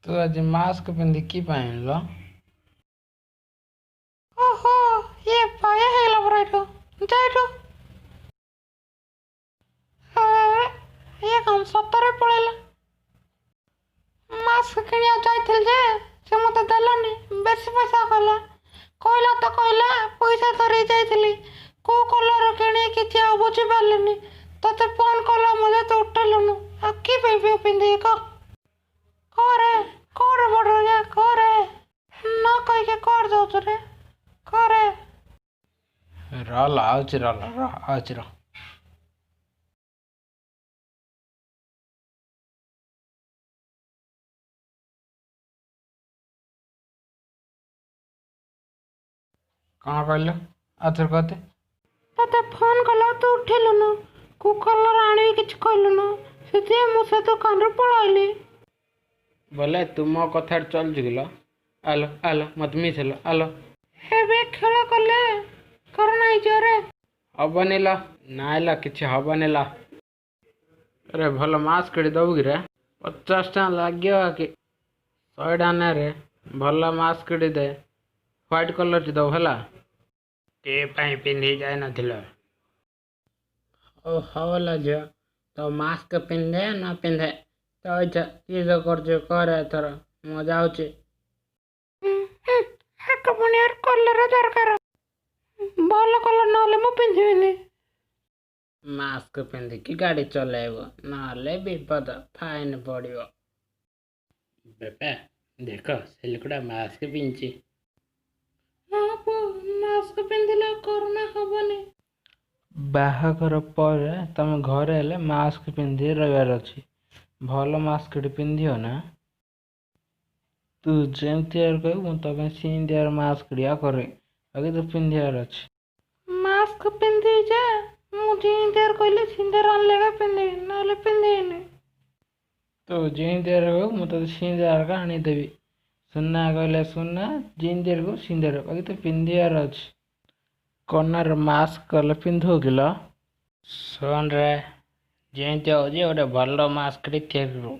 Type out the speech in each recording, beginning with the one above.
ତୁ ଆଜି ମାସ୍କ ପିନ୍ଧି କି ପାଇଁ ଆଣିଲ? ଓହୋ ଇଏ ପାୟା ହେଇଗଲା ପରା ଏଠୁ ଯା ଏଠୁ। ଇଏ କଣ ସତରେ ପଳେଇଲା। ମାସ୍କ କିଣିବାକୁ ଯାଇଥିଲି ଯେ ସେ ମତେ ଦେଲାନି, ବେଶୀ ପଇସା କହିଲା। କହିଲା ପଇସା ଧରି ଯାଇଥିଲି, କୋଉ କଲର କିଣିକି କିଛି ଆଉ ବୁଝିପାରିଲିନି। ତତେ ଫୋନ କଲା ମଧ୍ୟ ତୁ ଉଠେଇଲୁନୁ। ଆଉ କି ପାଇଁ ପିନ୍ଧିକି କହ? କରେ ବଡ ଯା କରେ। ନ କହିକି କୁଆଡେ ଯାଉଛୁ ରେ? କରେ। ରହ ଆଉଚି ରହ। କ'ଣ କହିଲୁ? ଆଉଥରେ କହତେ। ତତେ ଫୋନ କଲା ତୁ ଉଠେଇଲୁନୁ, କୋଉ କଲର ଆଣିବି କିଛି କହିଲୁନୁ। ସେଥିପାଇଁ ମୁଁ ସେ ଦୋକାନରୁ ପଳାଇଲି। ବୋଲେ ତୁ ମୋ କଥାରେ ଚଲୁଛୁ କିଲୋ? ଆଲୋ ମତେ ମିଶେଲୋ ଆଲୋ। ଏବେ ଖେଳ କଲେ କରୋନା ହେଇଯିବ ରେ। ହବନି ଲ, ନାଇଁଲା କିଛି ହବନି ଲ। ଆରେ ଭଲ ମାସ୍କ କିଣି ଦବୁ କିରେ? 50 ଟଙ୍କା ଲାଗିବ କି 100 ଟଙ୍କା ନେ ରେ। ଭଲ ମାସ୍କ କିଣି ଦେ, ହ୍ୱାଇଟ୍ କଲର୍ଟି ଦବୁ ହେଲା। କେ ପାଇଁ ପିନ୍ଧି ଯାଇନଥିଲ? ହଉ ଲୋ ଝିଅ, ତ ମାସ୍କ ପିନ୍ଧେ ନ ପିନ୍ଧେ ତ ଇଚ୍ଛା। କିସ କରୁଛୁ କରେ ଏଥର, ମୁଁ ଯାଉଛି। ହାକ ପୁଣିଆର କଲର ଦରକାର, ଭଲ କଲର ନହେଲେ ମୁଁ ପିନ୍ଧିବିନି। ମାସ୍କ ପିନ୍ଧିକି ଗାଡ଼ି ଚଲେଇବ, ନହେଲେ ବିପଦ, ଫାଇନ୍ ପଡ଼ିବ। ବାପା ଦେଖ ସେ ଲୋକଟା ମାସ୍କ ପିନ୍ଧିଛି। ହଁ ପୁଅ, ମାସ୍କ ପିନ୍ଧିଲେ କରୋନା ହବନି। ବାହାଘର ପରେ ତମେ ଘରେ ହେଲେ ମାସ୍କ ପିନ୍ଧି ରହିବାର ଅଛି। ଭଲ ମାସ୍କଟି ପିନ୍ଧିବ ନା। ତୁ ଯେମିତିଆ କହିବୁ ମୁଁ ତୋ ପାଇଁ ସେମିତିଆ ମାସ୍କଟିଆ କରେ, ବାକି ତୁ ପିନ୍ଧିବାର ଅଛି। ମାସ୍କ ପିନ୍ଧିବି ଯେ ମୁଁ ଯେମିତିଆ କହିଲି ସେମିତିଆ ଆଣିଲେ ଏକା ପିନ୍ଧିବି, ନହେଲେ ପିନ୍ଧିବିନି। ତୁ ଯେମିତିଆ କହିବୁ ମୁଁ ତୋତେ ସେମିତିଆ ଆଣିଦେବି। ସୁନା କହିଲେ ସୁନା, ଯେମିତିଆ କହିବୁ ସେମିତିଆ, ବାକି ତୁ ପିନ୍ଧିବାର ଅଛି। କନାର ମାସ୍କ କଲେ ପିନ୍ଧୁ କିଲୋ? ଶୁଣରେ, ଯେମିତି ହେଉଛି ଗୋଟେ ଭଲ ମାସ୍କଟି ତିଆରି କରୁ।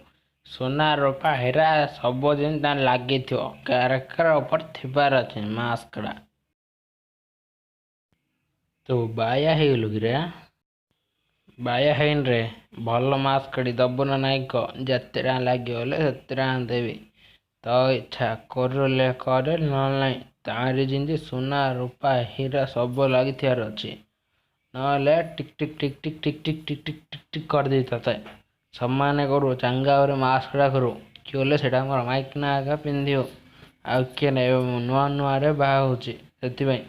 ସୁନା ରୂପା ହୀରା ସବୁ ଯେମିତି ଲାଗିଥିବ, କ୍ୟାରେକ୍ଟର ଉପରେ ଥିବାର ଅଛି ମାସ୍କଟା। ତୁ ବାୟା ହେଇଗଲୁ କିରେ? ବାୟା ହେଇନି ରେ, ଭଲ ମାସ୍କଟି ଦବୁ ନା ନାଇଁ କହ। ଯେତେ ଟଙ୍କା ଲାଗିବ ବୋଲେ ସେତେ ଟଙ୍କା ଦେବି। ତୋ ଇଚ୍ଛା, କରିଲେ କରେ ନହେଲେ ନାହିଁ। ତାରି ଯେମିତି ସୁନା ରୂପା ହୀରା ସବୁ ଲାଗିଥିବାର ଅଛି, ନହେଲେ ଟିକ୍ ଟିକ୍ ଟିକ୍ ଟିକ୍ ଟିକ୍ ଟିକ୍ ଟିକ୍ ଟିକ୍ ଟିକ୍ ଟିକ୍ କରିଦେବି ତତେ। ସମାନେ କରୁ ଚାଙ୍ଗା ଉପରେ ମାସ୍କଟା କରୁ, କିଏ ବୋଲେ ସେଇଟା ଆମର ମାଇକିନା ଏକା ପିନ୍ଧିବ। ଆଉ କିଏ ନାହିଁ, ନୂଆ ନୂଆରେ ବାହା ହେଉଛି ସେଥିପାଇଁ।